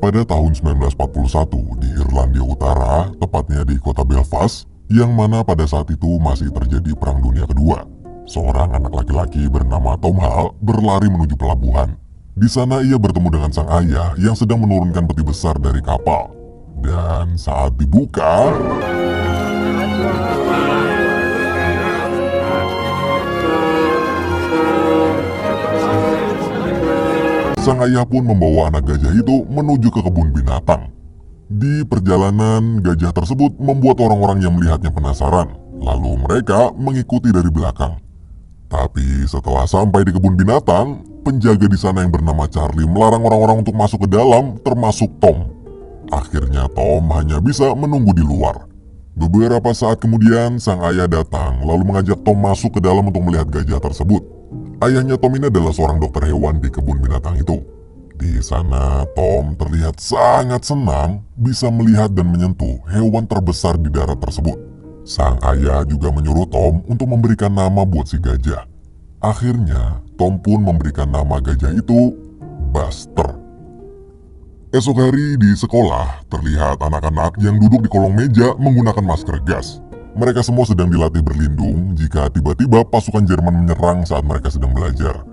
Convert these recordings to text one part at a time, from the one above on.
Pada tahun 1941 di Irlandia Utara, tepatnya di kota Belfast, yang mana pada saat itu masih terjadi Perang Dunia Kedua. Seorang anak laki-laki bernama Tom Hall berlari menuju pelabuhan. Di sana ia bertemu dengan sang ayah yang sedang menurunkan peti besar dari kapal. Dan saat dibuka, sang ayah pun membawa anak gajah itu menuju ke kebun binatang. Di perjalanan, gajah tersebut membuat orang-orang yang melihatnya penasaran. Lalu mereka mengikuti dari belakang. Tapi setelah sampai di kebun binatang, penjaga di sana yang bernama Charlie melarang orang-orang untuk masuk ke dalam, termasuk Tom. Akhirnya Tom hanya bisa menunggu di luar. Beberapa saat kemudian, sang ayah datang lalu mengajak Tom masuk ke dalam untuk melihat gajah tersebut. Ayahnya Tom ini adalah seorang dokter hewan di kebun binatang itu. Di sana, Tom terlihat sangat senang bisa melihat dan menyentuh hewan terbesar di darat tersebut. Sang ayah juga menyuruh Tom untuk memberikan nama buat si gajah. Akhirnya, Tom pun memberikan nama gajah itu Buster. Esok hari di sekolah, terlihat anak-anak yang duduk di kolong meja menggunakan masker gas. Mereka semua sedang dilatih berlindung jika tiba-tiba pasukan Jerman menyerang saat mereka sedang belajar.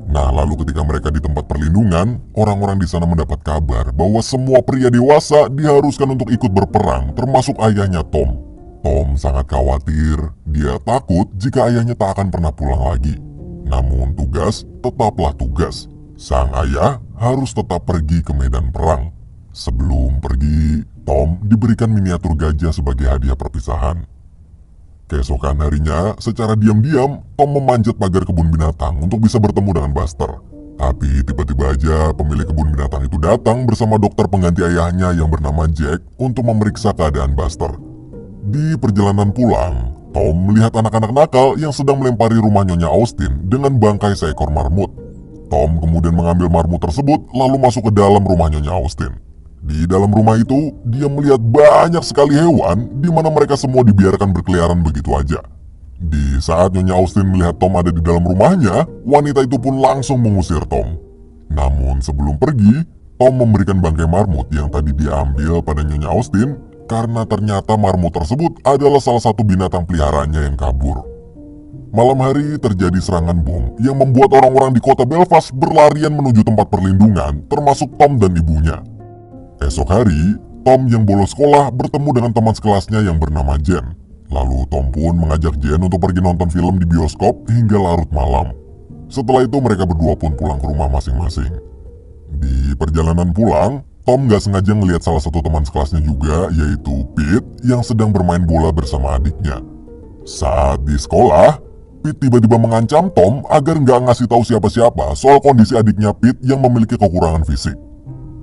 Nah, lalu ketika mereka di tempat perlindungan, orang-orang di sana mendapat kabar bahwa semua pria dewasa diharuskan untuk ikut berperang, termasuk ayahnya Tom. Tom sangat khawatir, dia takut jika ayahnya tak akan pernah pulang lagi. Namun tugas tetaplah tugas. Sang ayah harus tetap pergi ke medan perang. Sebelum pergi, Tom diberikan miniatur gajah sebagai hadiah perpisahan. Keesokan harinya, secara diam-diam, Tom memanjat pagar kebun binatang untuk bisa bertemu dengan Buster. Tapi tiba-tiba aja pemilik kebun binatang itu datang bersama dokter pengganti ayahnya yang bernama Jack untuk memeriksa keadaan Buster. Di perjalanan pulang, Tom melihat anak-anak nakal yang sedang melempari rumah Nyonya Austin dengan bangkai seekor marmut. Tom kemudian mengambil marmut tersebut lalu masuk ke dalam rumah Nyonya Austin. Di dalam rumah itu, dia melihat banyak sekali hewan di mana mereka semua dibiarkan berkeliaran begitu aja. Di saat Nyonya Austin melihat Tom ada di dalam rumahnya, wanita itu pun langsung mengusir Tom. Namun sebelum pergi, Tom memberikan bangkai marmut yang tadi diambil pada Nyonya Austin karena ternyata marmut tersebut adalah salah satu binatang peliharaannya yang kabur. Malam hari terjadi serangan bom yang membuat orang-orang di kota Belfast berlarian menuju tempat perlindungan, termasuk Tom dan ibunya. Esok hari, Tom yang bolos sekolah bertemu dengan teman sekelasnya yang bernama Jen. Lalu Tom pun mengajak Jen untuk pergi nonton film di bioskop hingga larut malam. Setelah itu mereka berdua pun pulang ke rumah masing-masing. Di perjalanan pulang, Tom gak sengaja ngelihat salah satu teman sekelasnya juga, yaitu Pete, yang sedang bermain bola bersama adiknya. Saat di sekolah, Pete tiba-tiba mengancam Tom agar gak ngasih tahu siapa-siapa soal kondisi adiknya Pete yang memiliki kekurangan fisik.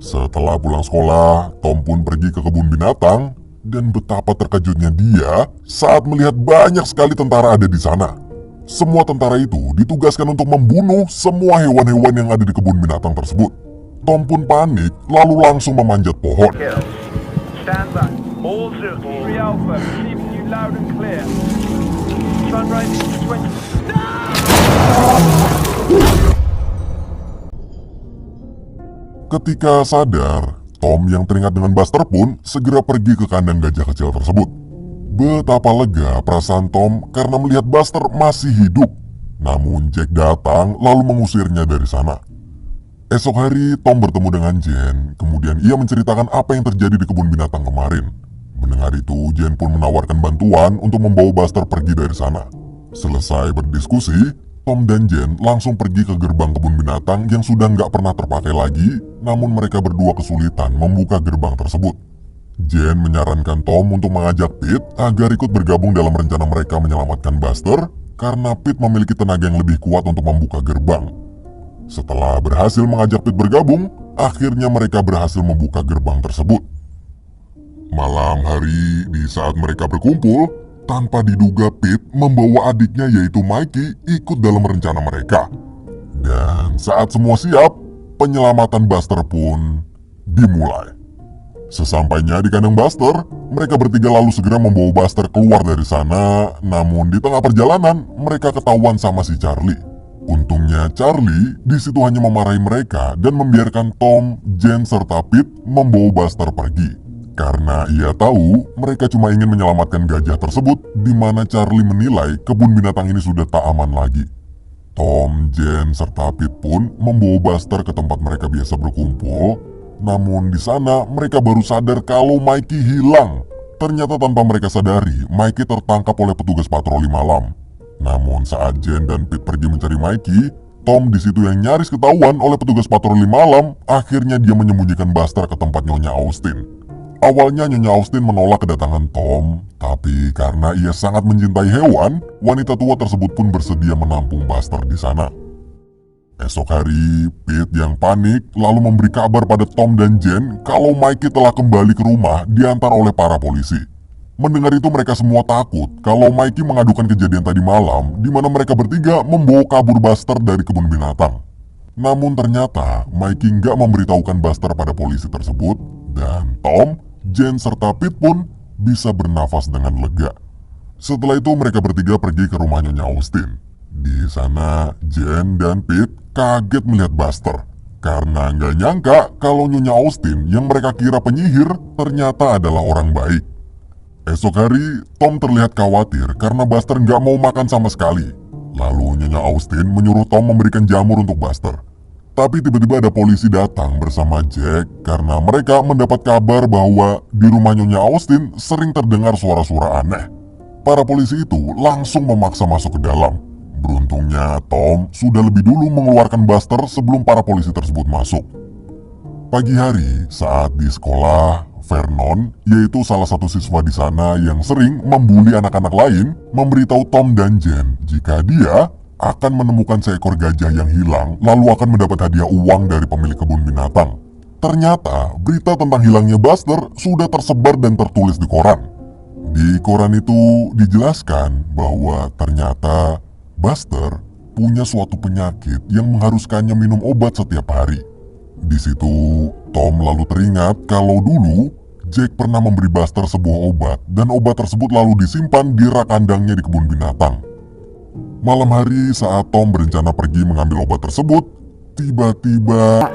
Setelah pulang sekolah, Tom pun pergi ke kebun binatang, dan betapa terkejutnya dia saat melihat banyak sekali tentara ada di sana. Semua tentara itu ditugaskan untuk membunuh semua hewan-hewan yang ada di kebun binatang tersebut. Tom pun panik, lalu langsung memanjat pohon. Stand back. All Zook, 3 Alpha, receiving you loud and clear. Sunrise 20. Ketika sadar, Tom yang teringat dengan Buster pun segera pergi ke kandang gajah kecil tersebut. Betapa lega perasaan Tom karena melihat Buster masih hidup. Namun Jack datang lalu mengusirnya dari sana. Esok hari Tom bertemu dengan Jen, kemudian ia menceritakan apa yang terjadi di kebun binatang kemarin. Mendengar itu, Jen pun menawarkan bantuan untuk membawa Buster pergi dari sana. Selesai berdiskusi, Tom dan Jen langsung pergi ke gerbang kebun binatang yang sudah nggak pernah terpakai lagi, namun mereka berdua kesulitan membuka gerbang tersebut. Jen menyarankan Tom untuk mengajak Pete agar ikut bergabung dalam rencana mereka menyelamatkan Buster, karena Pete memiliki tenaga yang lebih kuat untuk membuka gerbang. Setelah berhasil mengajak Pete bergabung, akhirnya mereka berhasil membuka gerbang tersebut. Malam hari, di saat mereka berkumpul, tanpa diduga Pete membawa adiknya yaitu Mikey ikut dalam rencana mereka. Dan saat semua siap, penyelamatan Buster pun dimulai. Sesampainya di kandang Buster, mereka bertiga lalu segera membawa Buster keluar dari sana. Namun di tengah perjalanan, mereka ketahuan sama si Charlie. Untungnya Charlie di situ hanya memarahi mereka dan membiarkan Tom, Jen, serta Pete membawa Buster pergi. Karena ia tahu mereka cuma ingin menyelamatkan gajah tersebut, di mana Charlie menilai kebun binatang ini sudah tak aman lagi. Tom, Jen, serta Pete pun membawa Buster ke tempat mereka biasa berkumpul. Namun di sana mereka baru sadar kalau Mikey hilang. Ternyata tanpa mereka sadari, Mikey tertangkap oleh petugas patroli malam. Namun saat Jen dan Pete pergi mencari Mikey, Tom di situ yang nyaris ketahuan oleh petugas patroli malam. Akhirnya dia menyembunyikan Buster ke tempat Nyonya Austin. Awalnya Nyonya Austin menolak kedatangan Tom, tapi karena ia sangat mencintai hewan, wanita tua tersebut pun bersedia menampung Buster di sana. Esok hari, Pete yang panik lalu memberi kabar pada Tom dan Jen kalau Mikey telah kembali ke rumah diantar oleh para polisi. Mendengar itu mereka semua takut kalau Mikey mengadukan kejadian tadi malam di mana mereka bertiga membawa kabur Buster dari kebun binatang. Namun ternyata Mikey nggak memberitahukan Buster pada polisi tersebut dan Tom, Jen, serta Pete pun bisa bernafas dengan lega. Setelah itu mereka bertiga pergi ke rumah Nyonya Austin. Di sana Jen dan Pete kaget melihat Buster karena nggak nyangka kalau Nyonya Austin yang mereka kira penyihir ternyata adalah orang baik. Esok hari Tom terlihat khawatir karena Buster nggak mau makan sama sekali. Lalu Nyonya Austin menyuruh Tom memberikan jamur untuk Buster. Tapi tiba-tiba ada polisi datang bersama Jack karena mereka mendapat kabar bahwa di rumah Nyonya Austin sering terdengar suara-suara aneh. Para polisi itu langsung memaksa masuk ke dalam. Beruntungnya Tom sudah lebih dulu mengeluarkan Buster sebelum para polisi tersebut masuk. Pagi hari saat di sekolah, Vernon, yaitu salah satu siswa di sana yang sering membuli anak-anak lain, memberitahu Tom dan Jen jika dia akan menemukan seekor gajah yang hilang lalu akan mendapat hadiah uang dari pemilik kebun binatang. Ternyata berita tentang hilangnya Buster sudah tersebar dan tertulis di koran. Di koran itu dijelaskan bahwa ternyata Buster punya suatu penyakit yang mengharuskannya minum obat setiap hari. Di situ Tom lalu teringat kalau dulu Jack pernah memberi Buster sebuah obat dan obat tersebut lalu disimpan di rak kandangnya di kebun binatang. Malam hari saat Tom berencana pergi mengambil obat tersebut, tiba-tiba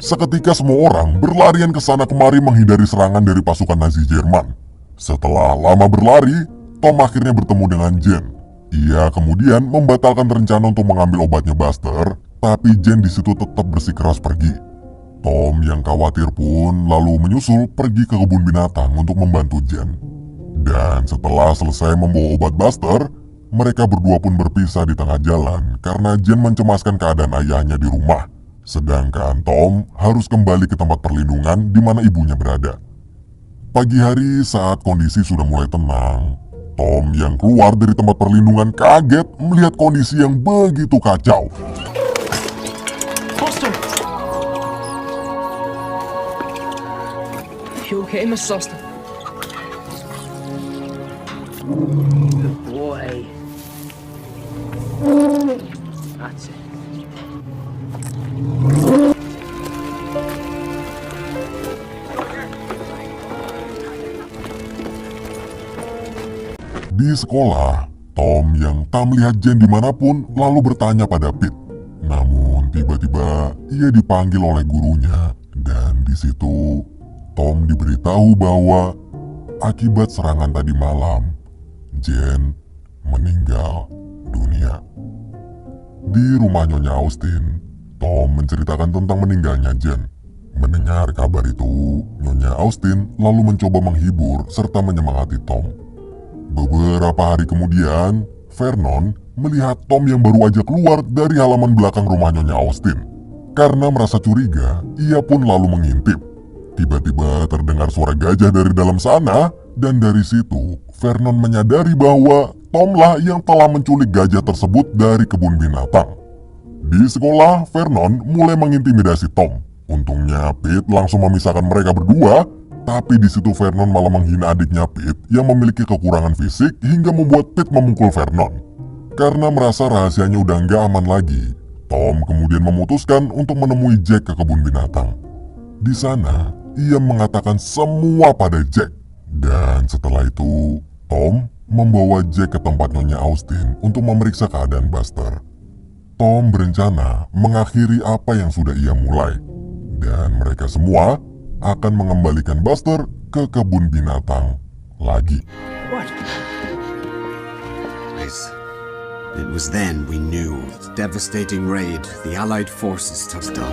seketika semua orang berlarian ke sana kemari menghindari serangan dari pasukan Nazi Jerman. Setelah lama berlari, Tom akhirnya bertemu dengan Jen. Ia kemudian membatalkan rencana untuk mengambil obatnya Buster, tapi Jen di situ tetap bersikeras pergi. Tom yang khawatir pun lalu menyusul pergi ke kebun binatang untuk membantu Jen. Dan setelah selesai membawa obat Buster, mereka berdua pun berpisah di tengah jalan karena Jen mencemaskan keadaan ayahnya di rumah. Sedangkan Tom harus kembali ke tempat perlindungan di mana ibunya berada. Pagi hari saat kondisi sudah mulai tenang, Tom yang keluar dari tempat perlindungan kaget melihat kondisi yang begitu kacau. Foster! You okay, Miss Foster? Good boy. That's it. Di sekolah, Tom yang tak melihat Jen dimanapun lalu bertanya pada Pete. Namun tiba-tiba ia dipanggil oleh gurunya dan di situ Tom diberitahu bahwa akibat serangan tadi malam, Jen meninggal dunia. Di rumah Nyonya Austin, Tom menceritakan tentang meninggalnya Jen. Mendengar kabar itu, Nyonya Austin lalu mencoba menghibur serta menyemangati Tom. Beberapa hari kemudian, Vernon melihat Tom yang baru aja keluar dari halaman belakang rumah Nyonya Austin. Karena merasa curiga, ia pun lalu mengintip. Tiba-tiba terdengar suara gajah dari dalam sana, dan dari situ Vernon menyadari bahwa Tomlah yang telah menculik gajah tersebut dari kebun binatang. Di sekolah, Vernon mulai mengintimidasi Tom. Untungnya Pete langsung memisahkan mereka berdua Tapi di situ Vernon malah menghina adiknya Pete yang memiliki kekurangan fisik hingga membuat Pete memukul Vernon. Karena merasa rahasianya udah nggak aman lagi, Tom kemudian memutuskan untuk menemui Jack ke kebun binatang. Di sana, ia mengatakan semua pada Jack. Dan setelah itu, Tom membawa Jack ke tempat Nyonya Austin untuk memeriksa keadaan Buster. Tom berencana mengakhiri apa yang sudah ia mulai. Dan mereka semua akan mengembalikan Buster ke kebun binatang lagi. What? It was then we knew the devastating raid the Allied forces touched on.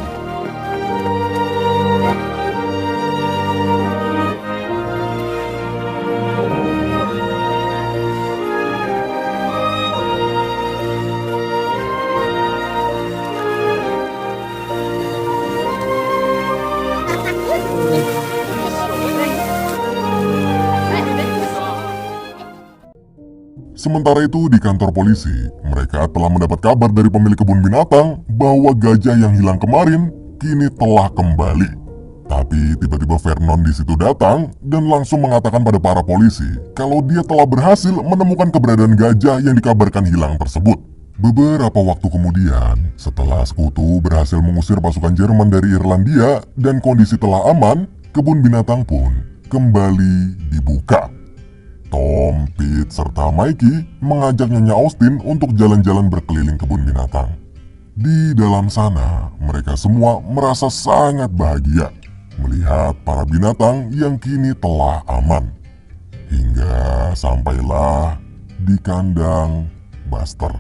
Sementara itu di kantor polisi, mereka telah mendapat kabar dari pemilik kebun binatang bahwa gajah yang hilang kemarin kini telah kembali. Tapi tiba-tiba Vernon di situ datang dan langsung mengatakan pada para polisi kalau dia telah berhasil menemukan keberadaan gajah yang dikabarkan hilang tersebut. Beberapa waktu kemudian, setelah sekutu berhasil mengusir pasukan Jerman dari Irlandia dan kondisi telah aman, kebun binatang pun kembali dibuka. Tom, Pete, serta Mikey mengajak Nyonya Austin untuk jalan-jalan berkeliling kebun binatang. Di dalam sana, mereka semua merasa sangat bahagia melihat para binatang yang kini telah aman. Hingga sampailah di kandang Buster.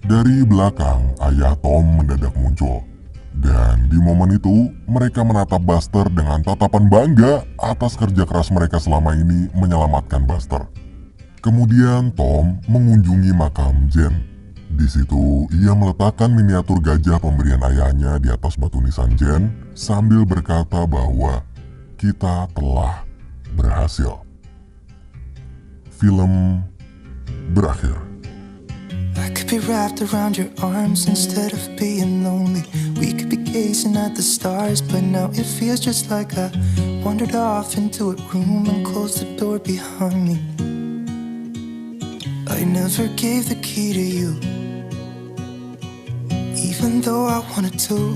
Dari belakang, ayah Tom mendadak muncul. Dan di momen itu, mereka menatap Buster dengan tatapan bangga atas kerja keras mereka selama ini menyelamatkan Buster. Kemudian Tom mengunjungi makam Jen. Di situ, ia meletakkan miniatur gajah pemberian ayahnya di atas batu nisan Jen sambil berkata bahwa kita telah berhasil. Film berakhir. I could be wrapped around your arms instead of being lonely. We could be gazing at the stars, but now it feels just like I wandered off into a room and closed the door behind me. I never gave the key to you, even though I wanted to.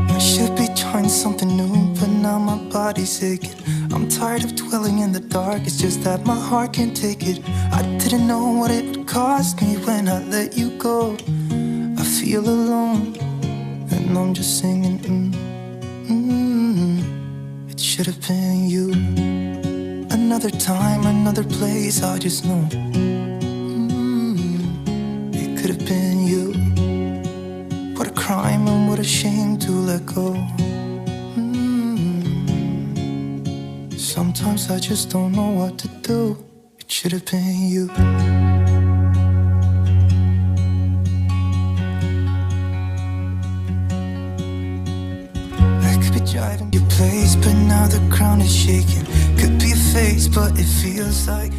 I should be trying something new, but now my body's aching. I'm tired of dwelling in the dark, it's just that my heart can't take it. I didn't know what it would cost me when I let you go. I feel alone, and I'm just singing, It should have been you. Another time, another place, I just know. It could have been you. What a crime and what a shame to let go. Sometimes I just don't know what to do. It should have been you. I could be driving your place, but now the ground is shaking. Could be a face, but it feels like